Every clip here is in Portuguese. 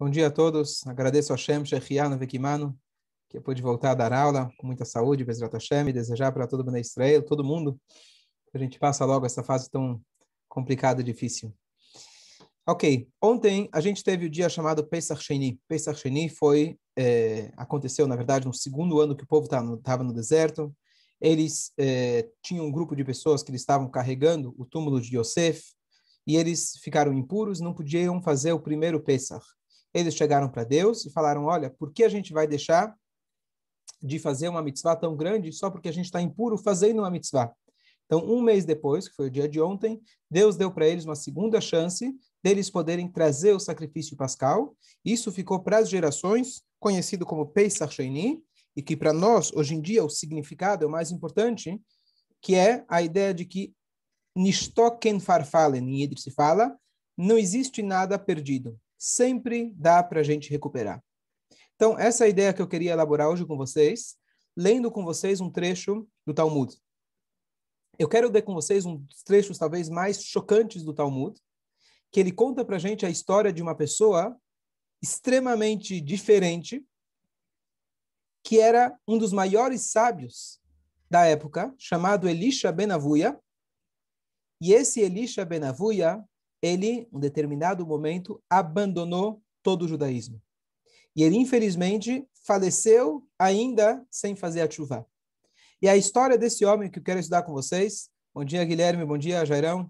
Bom dia a todos. Agradeço a Hashem, Shechianu Vekimanu, que eu pude voltar a dar aula com muita saúde, Bezrat Hashem, e desejar para todo mundo em Israel, todo mundo, que a gente passa logo essa fase tão complicada e difícil. Ok, ontem a gente teve o dia chamado Pesach Sheni. Pesach Sheni aconteceu, na verdade, no segundo ano que o povo estava no deserto. Eles tinham um grupo de pessoas que eles estavam carregando o túmulo de Yosef, e eles ficaram impuros, não podiam fazer o primeiro Pesach. Eles chegaram para Deus e falaram, olha, por que a gente vai deixar de fazer uma mitzvah tão grande só porque a gente está impuro fazendo uma mitzvah? Então, um mês depois, que foi o dia de ontem, Deus deu para eles uma segunda chance deles poderem trazer o sacrifício pascal. Isso ficou para as gerações, conhecido como Pesach Sheni, e que para nós, hoje em dia, o significado é o mais importante, que é a ideia de que Nishtoken farfalen, em Yiddish se fala, não existe nada perdido. Sempre dá para a gente recuperar. Então, essa é a ideia que eu queria elaborar hoje com vocês, lendo com vocês um trecho do Talmud. Eu quero ler com vocês um dos trechos talvez mais chocantes do Talmud, que ele conta para a gente a história de uma pessoa extremamente diferente, que era um dos maiores sábios da época, chamado Elisha ben Avuya. E esse Elisha ben Avuya, ele, em um determinado momento, abandonou todo o judaísmo. E ele, infelizmente, faleceu ainda sem fazer a tshuva. E a história desse homem que eu quero estudar com vocês. Bom dia, Guilherme. Bom dia, Jairão.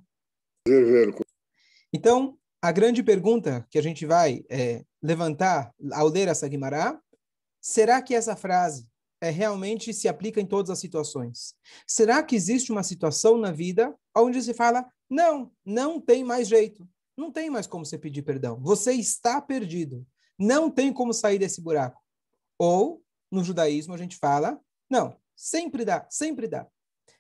Então, a grande pergunta que a gente vai levantar ao ler essa Guimará, será que essa frase realmente se aplica em todas as situações? Será que existe uma situação na vida onde se fala, não tem mais jeito, não tem mais como você pedir perdão, você está perdido, não tem como sair desse buraco? Ou, no judaísmo, a gente fala, não, sempre dá, sempre dá.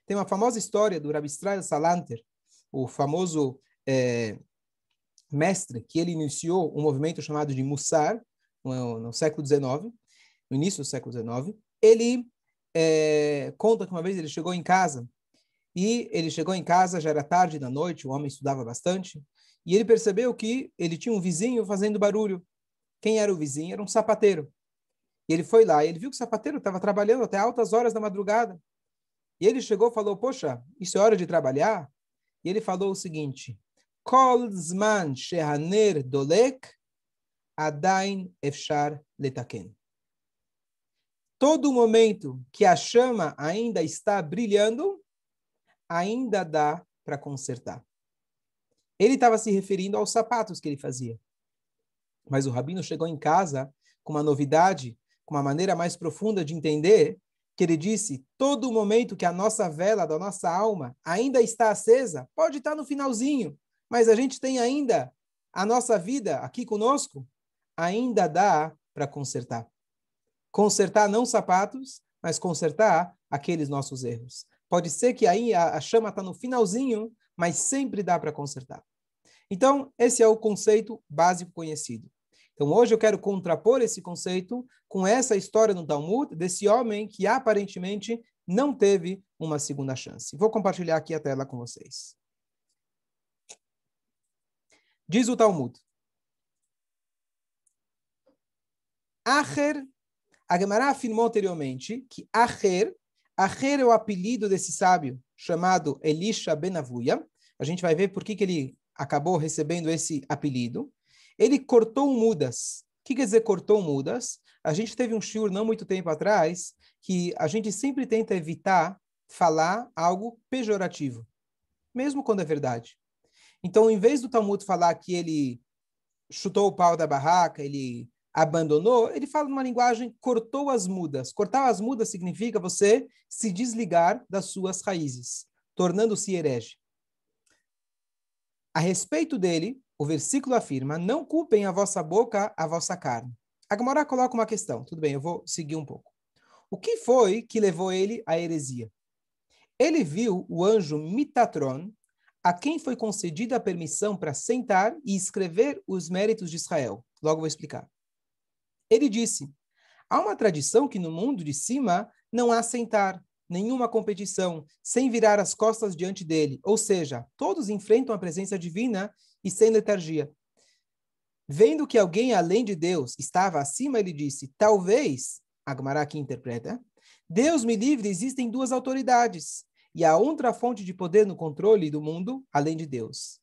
Tem uma famosa história do Rabbi Israel Salanter, o famoso mestre, que ele iniciou um movimento chamado de Mussar, no século XIX, no início do século XIX. Ele conta que uma vez ele chegou em casa, já era tarde da noite, o homem estudava bastante, e ele percebeu que ele tinha um vizinho fazendo barulho. Quem era o vizinho? Era um sapateiro. E ele foi lá, e ele viu que o sapateiro estava trabalhando até altas horas da madrugada. E ele chegou e falou, poxa, isso é hora de trabalhar? E ele falou o seguinte, Kol zman shehaner dolek, adain efshar letaken. Todo momento que a chama ainda está brilhando, ainda dá para consertar. Ele estava se referindo aos sapatos que ele fazia. Mas o rabino chegou em casa com uma novidade, com uma maneira mais profunda de entender, que ele disse, todo momento que a nossa vela da nossa alma ainda está acesa, pode estar no finalzinho, mas a gente tem ainda a nossa vida aqui conosco, ainda dá para consertar. Consertar não sapatos, mas consertar aqueles nossos erros. Pode ser que aí a chama está no finalzinho, mas sempre dá para consertar. Então, esse é o conceito básico conhecido. Então, hoje eu quero contrapor esse conceito com essa história no Talmud, desse homem que aparentemente não teve uma segunda chance. Vou compartilhar aqui a tela com vocês. Diz o Talmud. Acher, a Gemara afirmou anteriormente que Acher é o apelido desse sábio chamado Elisha ben Avuya. A gente vai ver por que ele acabou recebendo esse apelido. Ele cortou mudas. O que quer dizer cortou mudas? A gente teve um shiur não muito tempo atrás que a gente sempre tenta evitar falar algo pejorativo, mesmo quando é verdade. Então, em vez do Talmud falar que ele chutou o pau da barraca, ele abandonou, ele fala numa linguagem cortou as mudas. Cortar as mudas significa você se desligar das suas raízes, tornando-se herege. A respeito dele, o versículo afirma, não culpem a vossa boca, a vossa carne. A Gemara coloca uma questão. Tudo bem, eu vou seguir um pouco. O que foi que levou ele à heresia? Ele viu o anjo Mitatron, a quem foi concedida a permissão para sentar e escrever os méritos de Israel. Logo vou explicar. Ele disse, há uma tradição que no mundo de cima não há sentar, nenhuma competição, sem virar as costas diante dele. Ou seja, todos enfrentam a presença divina e sem letargia. Vendo que alguém além de Deus estava acima, ele disse, talvez, a Gemara aqui interpreta, Deus me livre, existem duas autoridades, e há outra fonte de poder no controle do mundo, além de Deus.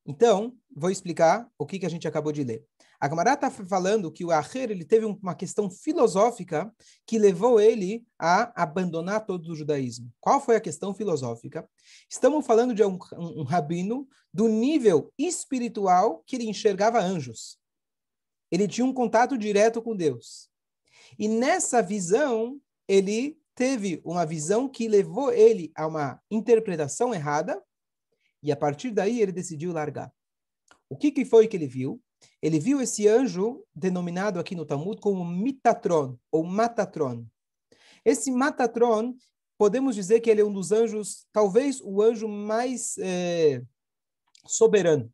Então, vou explicar o que a gente acabou de ler. A Gemara está falando que o Acher ele teve uma questão filosófica que levou ele a abandonar todo o judaísmo. Qual foi a questão filosófica? Estamos falando de um rabino do nível espiritual que ele enxergava anjos. Ele tinha um contato direto com Deus. E nessa visão, ele teve uma visão que levou ele a uma interpretação errada, e a partir daí ele decidiu largar. O que foi que ele viu? Ele viu esse anjo denominado aqui no Talmud como Mitatron, ou Matatron. Esse Matatron, podemos dizer que ele é um dos anjos, talvez o anjo mais soberano.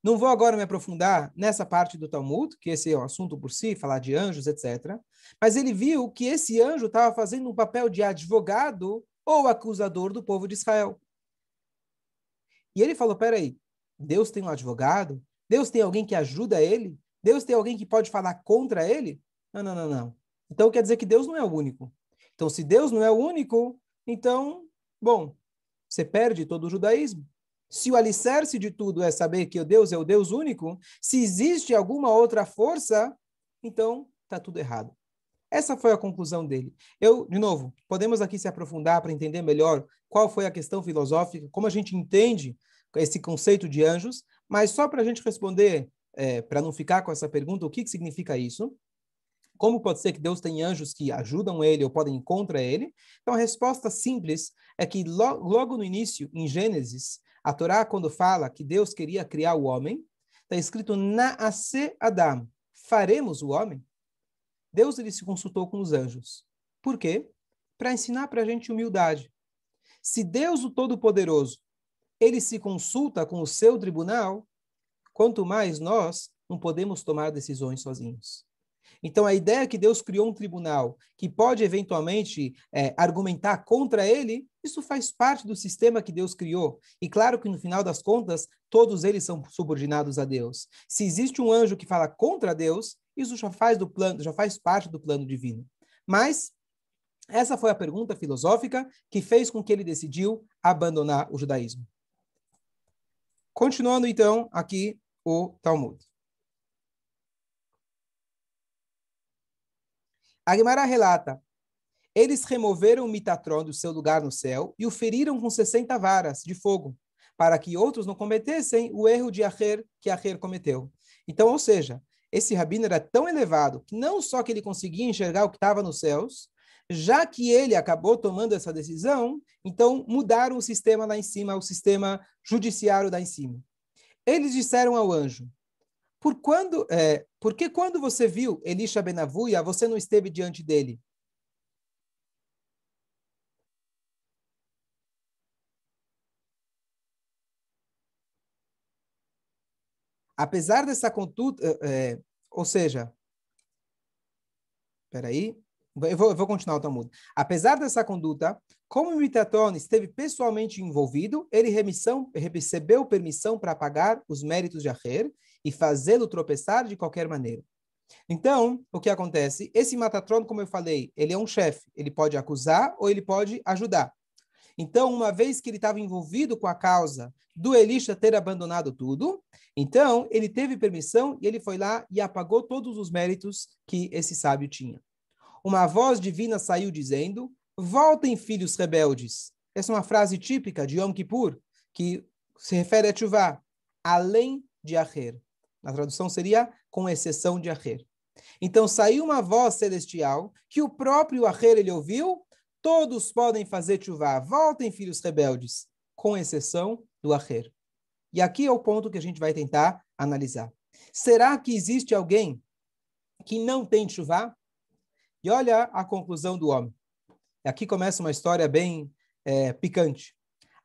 Não vou agora me aprofundar nessa parte do Talmud, que esse é um assunto por si, falar de anjos, etc. Mas ele viu que esse anjo estava fazendo um papel de advogado ou acusador do povo de Israel. E ele falou, peraí, Deus tem um advogado? Deus tem alguém que ajuda ele? Deus tem alguém que pode falar contra ele? Não. Então quer dizer que Deus não é o único. Então se Deus não é o único, então, bom, você perde todo o judaísmo. Se o alicerce de tudo é saber que o Deus é o Deus único, se existe alguma outra força, então está tudo errado. Essa foi a conclusão dele. De novo, podemos aqui se aprofundar para entender melhor qual foi a questão filosófica, como a gente entende esse conceito de anjos, mas só para a gente responder, para não ficar com essa pergunta, o que significa isso? Como pode ser que Deus tem anjos que ajudam ele ou podem ir contra ele? Então, a resposta simples é que logo no início, em Gênesis, a Torá, quando fala que Deus queria criar o homem, está escrito Naase Adam, faremos o homem. Deus ele se consultou com os anjos. Por quê? Para ensinar para a gente humildade. Se Deus, o Todo-Poderoso, ele se consulta com o seu tribunal, quanto mais nós não podemos tomar decisões sozinhos. Então, a ideia é que Deus criou um tribunal que pode, eventualmente, argumentar contra ele, isso faz parte do sistema que Deus criou. E claro que, no final das contas, todos eles são subordinados a Deus. Se existe um anjo que fala contra Deus, isso já faz parte do plano divino. Mas essa foi a pergunta filosófica que fez com que ele decidiu abandonar o judaísmo. Continuando, então, aqui o Talmud. A Gemara relata, eles removeram o Mitatron do seu lugar no céu e o feriram com 60 varas de fogo, para que outros não cometessem o erro de Acher que Acher cometeu. Então, ou seja, esse rabino era tão elevado que não só que ele conseguia enxergar o que estava nos céus, já que ele acabou tomando essa decisão, então mudaram o sistema lá em cima, o sistema judiciário lá em cima. Eles disseram ao anjo, por que quando você viu Elisha ben Avuia, você não esteve diante dele? Apesar dessa conduta, ou seja, peraí, eu vou continuar o Talmud. Apesar dessa conduta, como o Mitatron esteve pessoalmente envolvido, ele recebeu permissão para pagar os méritos de Acher e fazê-lo tropeçar de qualquer maneira. Então, o que acontece? Esse Matatron, como eu falei, ele é um chefe. Ele pode acusar ou ele pode ajudar. Então, uma vez que ele estava envolvido com a causa do Elisha ter abandonado tudo, então ele teve permissão e ele foi lá e apagou todos os méritos que esse sábio tinha. Uma voz divina saiu dizendo, voltem filhos rebeldes. Essa é uma frase típica de Yom Kippur, que se refere a Teshuvah, além de Acher. Na tradução seria, com exceção de Acher. Então saiu uma voz celestial, que o próprio Acher ele ouviu, todos podem fazer Teshuvah, voltem filhos rebeldes, com exceção do Acher. E aqui é o ponto que a gente vai tentar analisar. Será que existe alguém que não tem Teshuvah? E olha a conclusão do homem. Aqui começa uma história bem picante.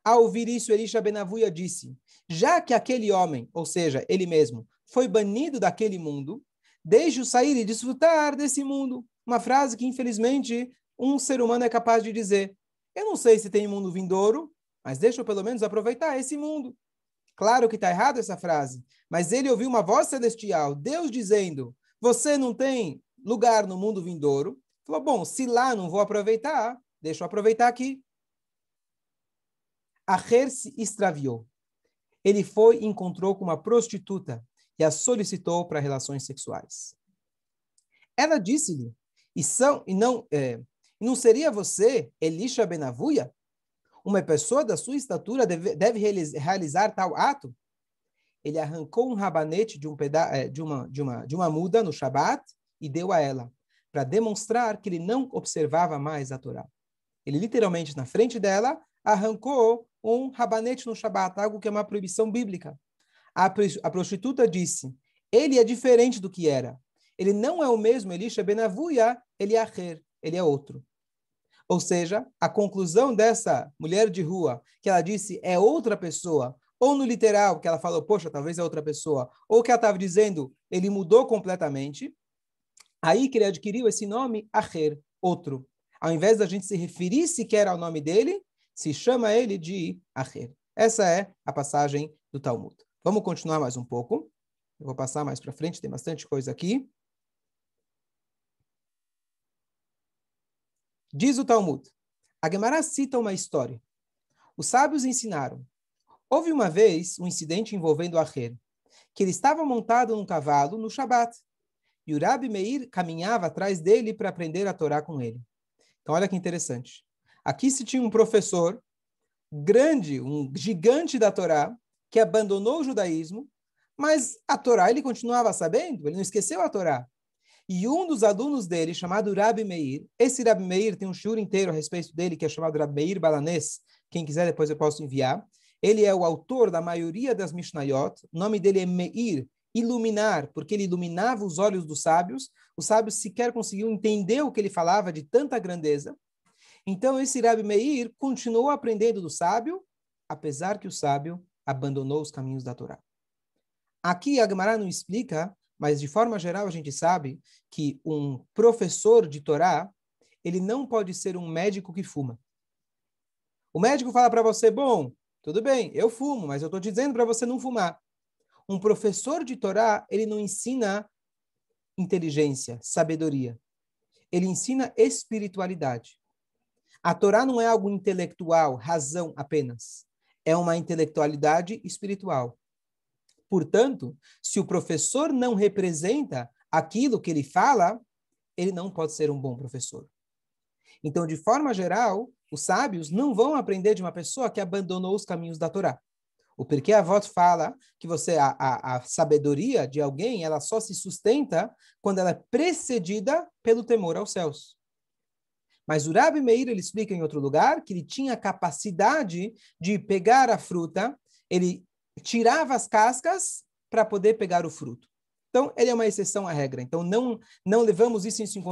Ao ouvir isso, Elisha ben Avuia disse, já que aquele homem, ou seja, ele mesmo, foi banido daquele mundo, deixe-o sair e desfrutar desse mundo. Uma frase que, infelizmente, um ser humano é capaz de dizer. Eu não sei se tem mundo vindouro, mas deixa eu pelo menos aproveitar esse mundo. Claro que está errado essa frase, mas ele ouviu uma voz celestial, Deus dizendo, você não tem lugar no mundo vindouro. Falou, bom, se lá não vou aproveitar, deixa eu aproveitar aqui. Aher se extraviou. Ele foi e encontrou com uma prostituta e a solicitou para relações sexuais. Ela disse-lhe, não seria você Elisha ben Avuia? Uma pessoa da sua estatura deve realizar tal ato? Ele arrancou um rabanete de uma muda no Shabat e deu a ela, para demonstrar que ele não observava mais a Torá. Ele literalmente, na frente dela, arrancou um rabanete no Shabat, algo que é uma proibição bíblica. A prostituta disse, ele é diferente do que era. Ele não é o mesmo Elisha ben Avuia, ele é Aher, ele é outro. Ou seja, a conclusão dessa mulher de rua, que ela disse é outra pessoa, ou no literal, que ela falou, poxa, talvez é outra pessoa, ou que ela estava dizendo, ele mudou completamente, aí que ele adquiriu esse nome, Aher, outro. Ao invés da gente se referir sequer ao nome dele, se chama ele de Aher. Essa é a passagem do Talmud. Vamos continuar mais um pouco. Eu vou passar mais para frente, tem bastante coisa aqui. Diz o Talmud, a Gemara cita uma história. Os sábios ensinaram. Houve uma vez um incidente envolvendo Aher, que ele estava montado num cavalo no Shabat, e o Rabi Meir caminhava atrás dele para aprender a Torá com ele. Então, olha que interessante. Aqui se tinha um professor grande, um gigante da Torá, que abandonou o judaísmo, mas a Torá ele continuava sabendo, ele não esqueceu a Torá. E um dos alunos dele, chamado Rabi Meir, esse Rabi Meir tem um shiur inteiro a respeito dele, que é chamado Rabi Meir Balanês, quem quiser depois eu posso enviar. Ele é o autor da maioria das Mishnayot, o nome dele é Meir, iluminar, porque ele iluminava os olhos dos sábios sequer conseguiam entender o que ele falava de tanta grandeza. Então esse Rabi Meir continuou aprendendo do sábio, apesar que o sábio abandonou os caminhos da Torá. Aqui a Gemara não explica, mas de forma geral a gente sabe que um professor de Torá, ele não pode ser um médico que fuma. O médico fala para você, bom, tudo bem, eu fumo, mas eu estou dizendo para você não fumar. Um professor de Torá, ele não ensina inteligência, sabedoria. Ele ensina espiritualidade. A Torá não é algo intelectual, razão apenas. É uma intelectualidade espiritual. Portanto, se o professor não representa aquilo que ele fala, ele não pode ser um bom professor. Então, de forma geral, os sábios não vão aprender de uma pessoa que abandonou os caminhos da Torá. O Pirkei Avot fala que a sabedoria de alguém ela só se sustenta quando ela é precedida pelo temor aos céus. Mas o Rabi Meir ele explica em outro lugar que ele tinha a capacidade de pegar a fruta, ele tirava as cascas para poder pegar o fruto. Então, ele é uma exceção à regra. Então, não levamos isso em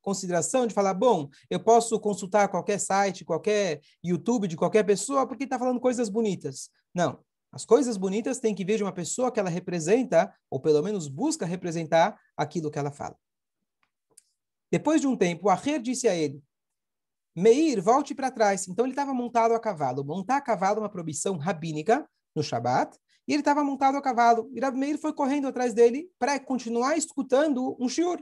consideração de falar, bom, eu posso consultar qualquer site, qualquer YouTube de qualquer pessoa, porque está falando coisas bonitas. Não. As coisas bonitas têm que vir de uma pessoa que ela representa, ou pelo menos busca representar aquilo que ela fala. Depois de um tempo, o Aher disse a ele, Meir, volte para trás. Então, ele estava montado a cavalo. Montar a cavalo é uma proibição rabínica no Shabat, e ele estava montado a cavalo. E Rabi Meir foi correndo atrás dele para continuar escutando um shiur.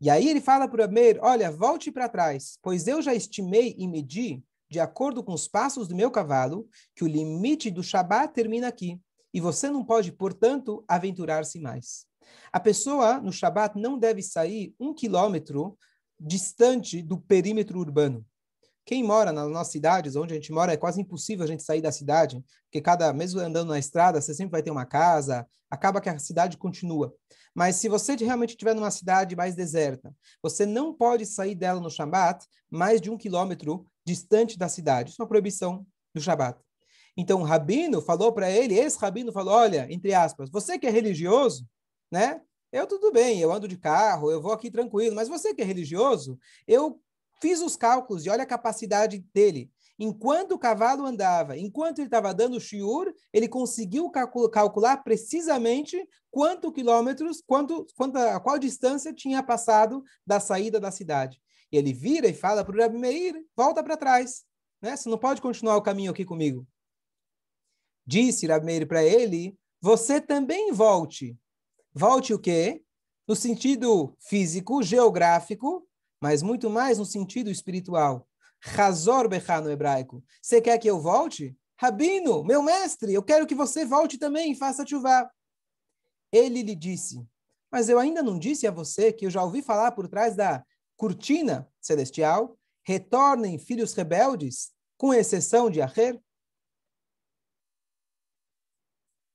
E aí ele fala para o Rabi Meir, olha, volte para trás, pois eu já estimei e medi, de acordo com os passos do meu cavalo, que o limite do Shabat termina aqui. E você não pode, portanto, aventurar-se mais. A pessoa, no Shabat, não deve sair 1 quilômetro distante do perímetro urbano. Quem mora nas nossas cidades, onde a gente mora, é quase impossível a gente sair da cidade, porque mesmo andando na estrada, você sempre vai ter uma casa, acaba que a cidade continua. Mas se você realmente estiver numa cidade mais deserta, você não pode sair dela no Shabat mais de 1 quilômetro distante da cidade. Isso é uma proibição do Shabat. Então o rabino falou para ele, esse rabino falou, olha, entre aspas, você que é religioso, né? Eu tudo bem, eu ando de carro, eu vou aqui tranquilo, mas você que é religioso, eu fiz os cálculos e olha a capacidade dele. Enquanto o cavalo andava, enquanto ele estava dando o shiur, ele conseguiu calcular precisamente quantos quilômetros, qual distância tinha passado da saída da cidade. E ele vira e fala para o Rabi Meir, volta para trás. Né? Você não pode continuar o caminho aqui comigo. Disse Rabi Meir para ele, você também volte. Volte o quê? No sentido físico, geográfico, mas muito mais no sentido espiritual. Chazor bechá no hebraico. Você quer que eu volte? Rabino, meu mestre, eu quero que você volte também e faça tchuvá. Ele lhe disse, mas eu ainda não disse a você que eu já ouvi falar por trás da cortina celestial, retornem filhos rebeldes, com exceção de Acher?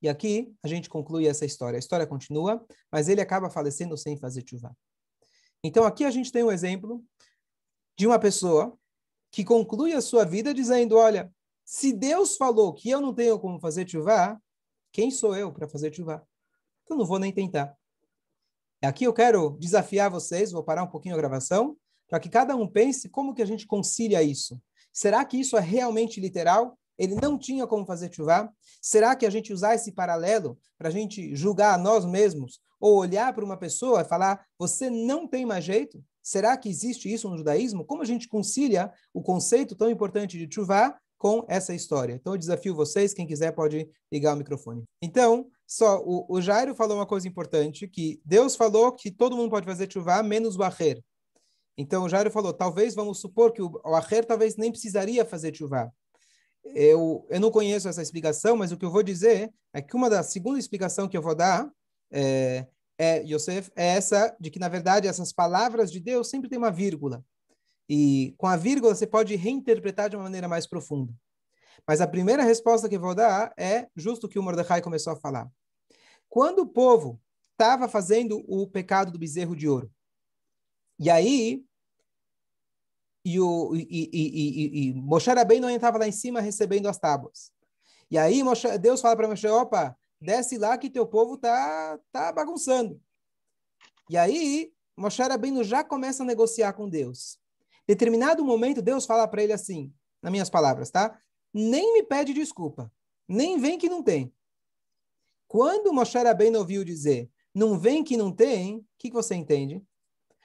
E aqui a gente conclui essa história. A história continua, mas ele acaba falecendo sem fazer tchuvá. Então aqui a gente tem um exemplo de uma pessoa que conclui a sua vida dizendo, olha, se Deus falou que eu não tenho como fazer tchuvá, quem sou eu para fazer tchuvá? Então não vou nem tentar. Aqui eu quero desafiar vocês, vou parar um pouquinho a gravação, para que cada um pense como que a gente concilia isso. Será que isso é realmente literal? Ele não tinha como fazer tchuvá? Será que a gente usar esse paralelo para a gente julgar a nós mesmos ou olhar para uma pessoa e falar, você não tem mais jeito? Será que existe isso no judaísmo? Como a gente concilia o conceito tão importante de tchuvá com essa história? Então eu desafio vocês, quem quiser pode ligar o microfone. Então, o Jairo falou uma coisa importante, que Deus falou que todo mundo pode fazer tchuvá, menos o Acher. Então o Jairo falou, talvez, vamos supor que o Acher talvez nem precisaria fazer tchuvá. Eu não conheço essa explicação, mas o que eu vou dizer é que uma da segunda explicação que eu vou dar, Yosef, é essa de que, na verdade, essas palavras de Deus sempre tem uma vírgula. E com a vírgula você pode reinterpretar de uma maneira mais profunda. Mas a primeira resposta que eu vou dar é justo o que o Mordecai começou a falar. Quando o povo estava fazendo o pecado do bezerro de ouro, e aí Moshe Rabbeinu estava lá em cima recebendo as tábuas. E aí Deus fala para Moshe, opa, desce lá que teu povo tá bagunçando. E aí Moshe Rabbeinu já começa a negociar com Deus. Em determinado momento, Deus fala para ele assim, nas minhas palavras, tá? Nem me pede desculpa, nem vem que não tem. Quando Moshe Rabbeinu ouviu dizer, não vem que não tem, o que você entende?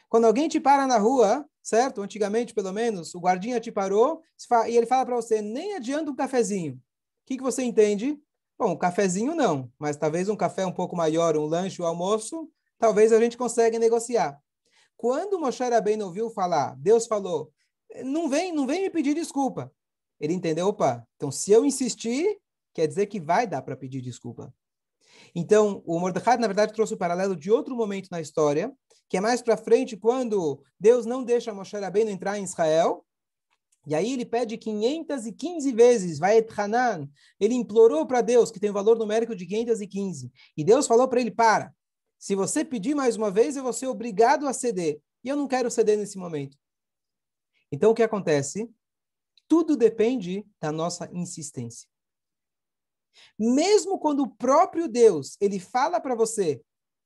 Quando alguém te para na rua, certo? Antigamente, pelo menos, o guardinha te parou e ele fala para você, nem adianta um cafezinho. O que você entende? Bom, um cafezinho não, mas talvez um café um pouco maior, um lanche, um almoço, talvez a gente consiga negociar. Quando Moshe Rabbeinu ouviu falar, Deus falou, não vem me pedir desculpa. Ele entendeu, opa, então se eu insistir, quer dizer que vai dar para pedir desculpa. Então, o Mordecai, na verdade, trouxe o paralelo de outro momento na história, que é mais para frente, quando Deus não deixa Moshe Rabbeinu entrar em Israel, e aí ele pede 515 vezes, vai Hanan, ele implorou para Deus, que tem um valor numérico de 515, e Deus falou para ele, para, se você pedir mais uma vez, eu vou ser obrigado a ceder, e eu não quero ceder nesse momento. Então, o que acontece? Tudo depende da nossa insistência. Mesmo quando o próprio Deus, ele fala para você,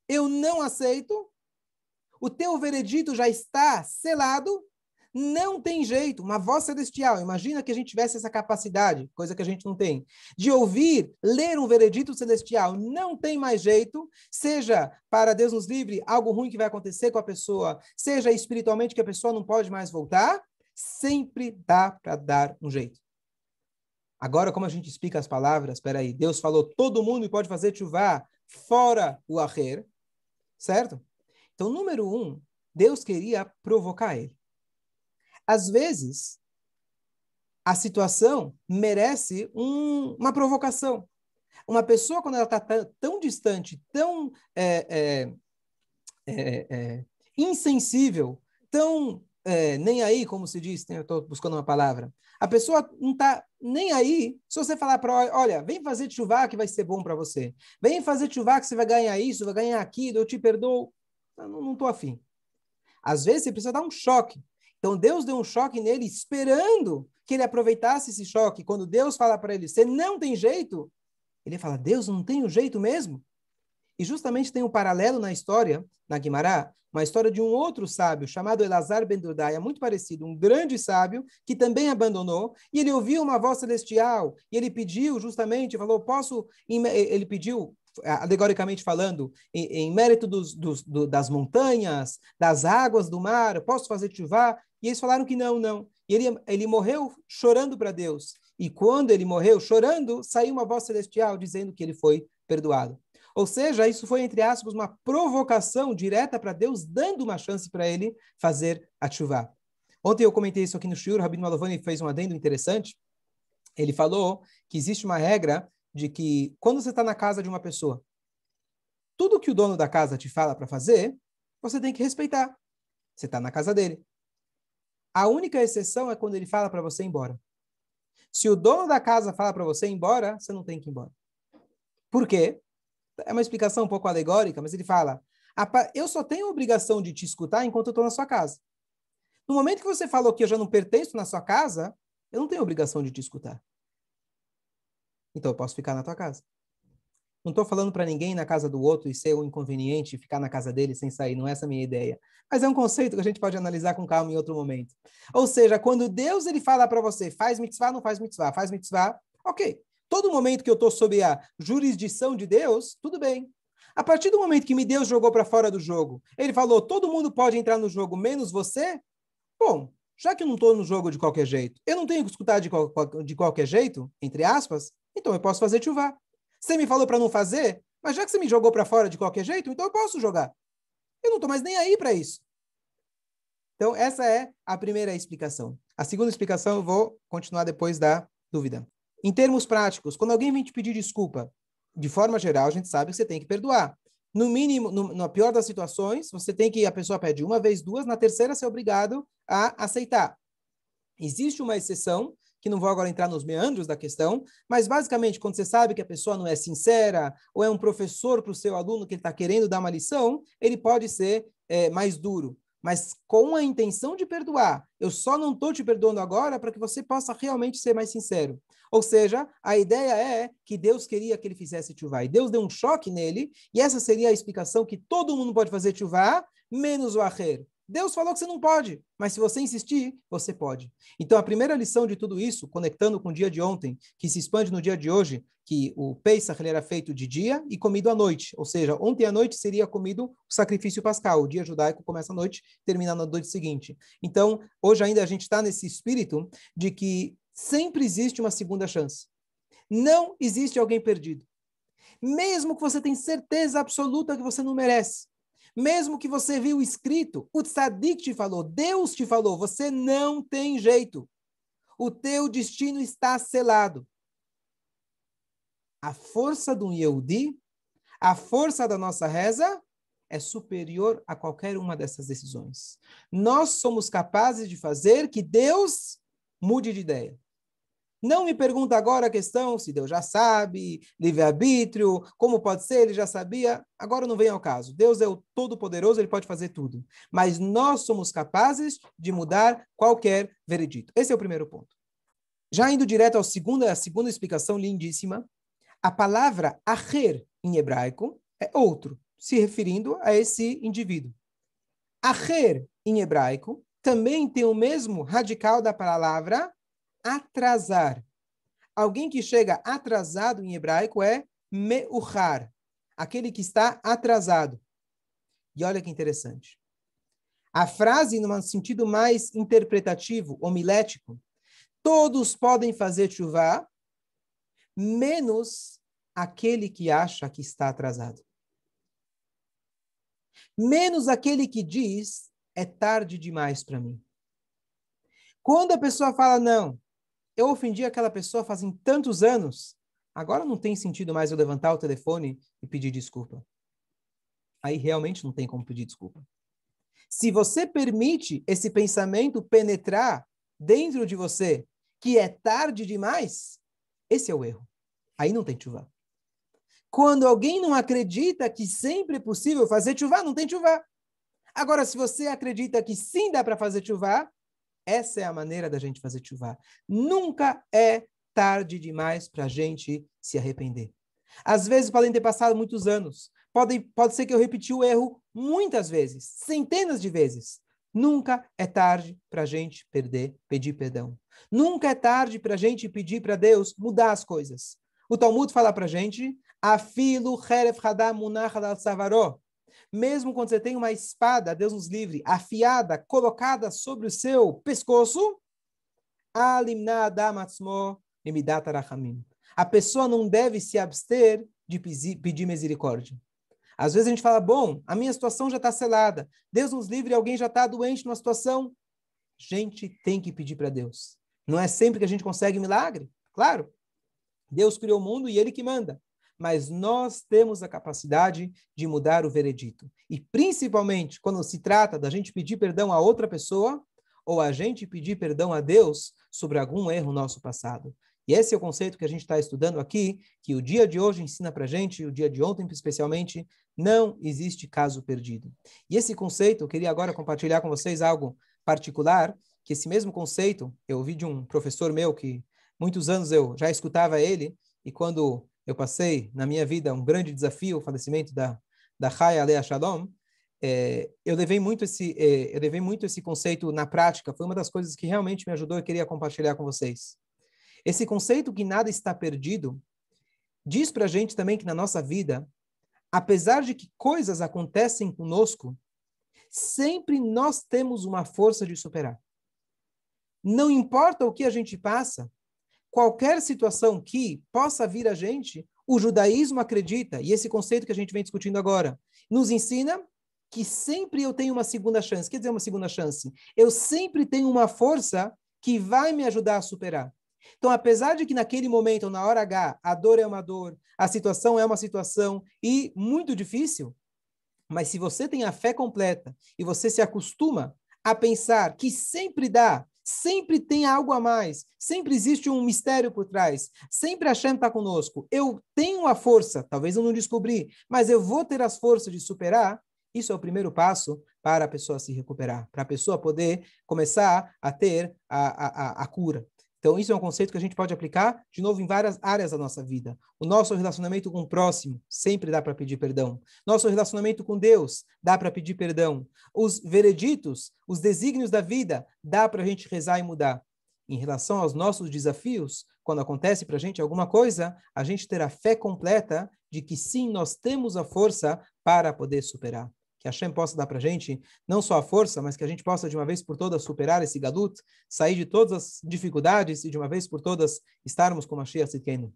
eu não aceito, o teu veredito já está selado, não tem jeito, uma voz celestial, imagina que a gente tivesse essa capacidade, coisa que a gente não tem, de ouvir, ler um veredito celestial, não tem mais jeito, seja para Deus nos livre, algo ruim que vai acontecer com a pessoa, seja espiritualmente que a pessoa não pode mais voltar, sempre dá para dar um jeito. Agora, como a gente explica as palavras, espera aí, Deus falou, todo mundo pode fazer tchuvá fora o Acher, certo? Então, número 1, Deus queria provocar ele. Às vezes, a situação merece uma provocação. Uma pessoa, quando ela está tão distante, tão insensível, tão nem aí, como se diz, eu estou buscando uma palavra. A pessoa não está nem aí se você falar para ela, olha, vem fazer tchuvá que vai ser bom para você. Vem fazer tchuvá que você vai ganhar isso, vai ganhar aquilo, eu te perdoo. Eu não estou afim. Às vezes você precisa dar um choque. Então Deus deu um choque nele, esperando que ele aproveitasse esse choque. Quando Deus fala para ele, você não tem jeito, ele fala, Deus, não tenho jeito mesmo? E justamente tem um paralelo na história, na Guimará, uma história de um outro sábio, chamado Elazar ben Dodai, muito parecido, um grande sábio, que também abandonou, e ele ouviu uma voz celestial, e ele pediu justamente, falou, ele pediu, alegoricamente falando, em mérito das montanhas, das águas do mar, posso fazer tchuvá? E eles falaram que não. E ele morreu chorando para Deus. E quando ele morreu chorando, saiu uma voz celestial dizendo que ele foi perdoado. Ou seja, isso foi, entre aspas, uma provocação direta para Deus, dando uma chance para ele fazer a tshuva. Ontem eu comentei isso aqui no Shiur, o Rabino Malovani fez um adendo interessante. Ele falou que existe uma regra de que quando você está na casa de uma pessoa, tudo que o dono da casa te fala para fazer, você tem que respeitar. Você está na casa dele. A única exceção é quando ele fala para você ir embora. Se o dono da casa fala para você ir embora, você não tem que ir embora. Por quê? É uma explicação um pouco alegórica, mas ele fala, eu só tenho a obrigação de te escutar enquanto eu estou na sua casa. No momento que você falou que eu já não pertenço na sua casa, eu não tenho obrigação de te escutar. Então eu posso ficar na tua casa. Não estou falando para ninguém ir na casa do outro e ser um inconveniente, ficar na casa dele sem sair, não é essa a minha ideia. Mas é um conceito que a gente pode analisar com calma em outro momento. Ou seja, quando Deus ele fala para você, faz mitzvah, não faz mitzvah, faz mitzvah, ok. Todo momento que eu estou sob a jurisdição de Deus, tudo bem. A partir do momento que Deus jogou para fora do jogo, ele falou, todo mundo pode entrar no jogo, menos você? Bom, já que eu não estou no jogo de qualquer jeito, eu não tenho que escutar de qualquer jeito, entre aspas, então eu posso fazer tshuva. Você me falou para não fazer, mas já que você me jogou para fora de qualquer jeito, então eu posso jogar. Eu não estou mais nem aí para isso. Então, essa é a primeira explicação. A segunda explicação eu vou continuar depois da dúvida. Em termos práticos, quando alguém vem te pedir desculpa, de forma geral, a gente sabe que você tem que perdoar. No mínimo, na pior das situações, você tem que, a pessoa pede uma vez, duas, na terceira você é obrigado a aceitar. Existe uma exceção, que não vou agora entrar nos meandros da questão, mas basicamente, quando você sabe que a pessoa não é sincera, ou é um professor para o seu aluno que ele está querendo dar uma lição, ele pode ser mais duro. Mas com a intenção de perdoar. Eu só não estou te perdoando agora para que você possa realmente ser mais sincero. Ou seja, a ideia é que Deus queria que ele fizesse tchuvá. E Deus deu um choque nele, e essa seria a explicação que todo mundo pode fazer tchuvá, menos o acher. Deus falou que você não pode, mas se você insistir, você pode. Então, a primeira lição de tudo isso, conectando com o dia de ontem, que se expande no dia de hoje, que o Pesach ele era feito de dia e comido à noite. Ou seja, ontem à noite seria comido o sacrifício pascal. O dia judaico começa à noite, termina na noite seguinte. Então, hoje ainda a gente está nesse espírito de que sempre existe uma segunda chance. Não existe alguém perdido. Mesmo que você tenha certeza absoluta que você não merece. Mesmo que você viu escrito, o tzadik te falou, Deus te falou, você não tem jeito. O teu destino está selado. A força de um Yehudi, a força da nossa reza, é superior a qualquer uma dessas decisões. Nós somos capazes de fazer que Deus mude de ideia. Não me pergunta agora a questão se Deus já sabe, livre-arbítrio, como pode ser, ele já sabia. Agora não vem ao caso. Deus é o Todo-Poderoso, ele pode fazer tudo. Mas nós somos capazes de mudar qualquer veredito. Esse é o primeiro ponto. Já indo direto à segunda explicação lindíssima, a palavra acher em hebraico é outro, se referindo a esse indivíduo. Acher em hebraico também tem o mesmo radical da palavra atrasar. Alguém que chega atrasado em hebraico é meuchar, aquele que está atrasado. E olha que interessante. A frase, num sentido mais interpretativo, homilético, todos podem fazer tshuva, menos aquele que acha que está atrasado. Menos aquele que diz, é tarde demais para mim. Quando a pessoa fala, não, eu ofendi aquela pessoa fazem tantos anos, agora não tem sentido mais eu levantar o telefone e pedir desculpa. Aí realmente não tem como pedir desculpa. Se você permite esse pensamento penetrar dentro de você, que é tarde demais, esse é o erro. Aí não tem tshuva. Quando alguém não acredita que sempre é possível fazer tshuva, não tem tshuva. Agora, se você acredita que sim dá para fazer tshuva, essa é a maneira da gente fazer tshuva. Nunca é tarde demais para a gente se arrepender. Às vezes podem ter passado muitos anos. Pode ser que eu repeti o erro muitas vezes, centenas de vezes. Nunca é tarde para a gente pedir perdão. Nunca é tarde para a gente pedir para Deus mudar as coisas. O Talmud fala para a gente, Afilu cheref hadam munach al savaró. Mesmo quando você tem uma espada, Deus nos livre, afiada, colocada sobre o seu pescoço, alimna adam atzmo Emidat Arachamim. A pessoa não deve se abster de pedir misericórdia. Às vezes a gente fala, bom, a minha situação já está selada. Deus nos livre, alguém já está doente numa situação. A gente tem que pedir para Deus. Não é sempre que a gente consegue milagre. Claro, Deus criou o mundo e Ele que manda. Mas nós temos a capacidade de mudar o veredito. E principalmente quando se trata da gente pedir perdão a outra pessoa ou a gente pedir perdão a Deus sobre algum erro nosso passado. E esse é o conceito que a gente está estudando aqui, que o dia de hoje ensina para a gente, o dia de ontem especialmente, não existe caso perdido. E esse conceito, eu queria agora compartilhar com vocês algo particular, que esse mesmo conceito, eu ouvi de um professor meu que muitos anos eu já escutava ele, e quando eu passei na minha vida um grande desafio, o falecimento da Chaya Alea Shalom, eu levei muito esse conceito na prática, foi uma das coisas que realmente me ajudou e queria compartilhar com vocês. Esse conceito que nada está perdido, diz para a gente também que na nossa vida, apesar de que coisas acontecem conosco, sempre nós temos uma força de superar. Não importa o que a gente passa, qualquer situação que possa vir a gente, o judaísmo acredita, e esse conceito que a gente vem discutindo agora, nos ensina que sempre eu tenho uma segunda chance. Quer dizer, uma segunda chance? Eu sempre tenho uma força que vai me ajudar a superar. Então, apesar de que naquele momento, ou na hora H, a dor é uma dor, a situação é uma situação e muito difícil, mas se você tem a fé completa e você se acostuma a pensar que sempre dá, sempre tem algo a mais, sempre existe um mistério por trás, sempre a Hashem está conosco, eu tenho a força, talvez eu não descobri, mas eu vou ter as forças de superar, isso é o primeiro passo para a pessoa se recuperar, para a pessoa poder começar a ter a cura. Então, isso é um conceito que a gente pode aplicar, de novo, em várias áreas da nossa vida. O nosso relacionamento com o próximo, sempre dá para pedir perdão. Nosso relacionamento com Deus, dá para pedir perdão. Os vereditos, os desígnios da vida, dá para a gente rezar e mudar. Em relação aos nossos desafios, quando acontece para a gente alguma coisa, a gente ter a fé completa de que sim, nós temos a força para poder superar. Que a Hashem possa dar para a gente não só a força, mas que a gente possa de uma vez por todas superar esse galut, sair de todas as dificuldades e de uma vez por todas estarmos com Mashiach Tzidkenu.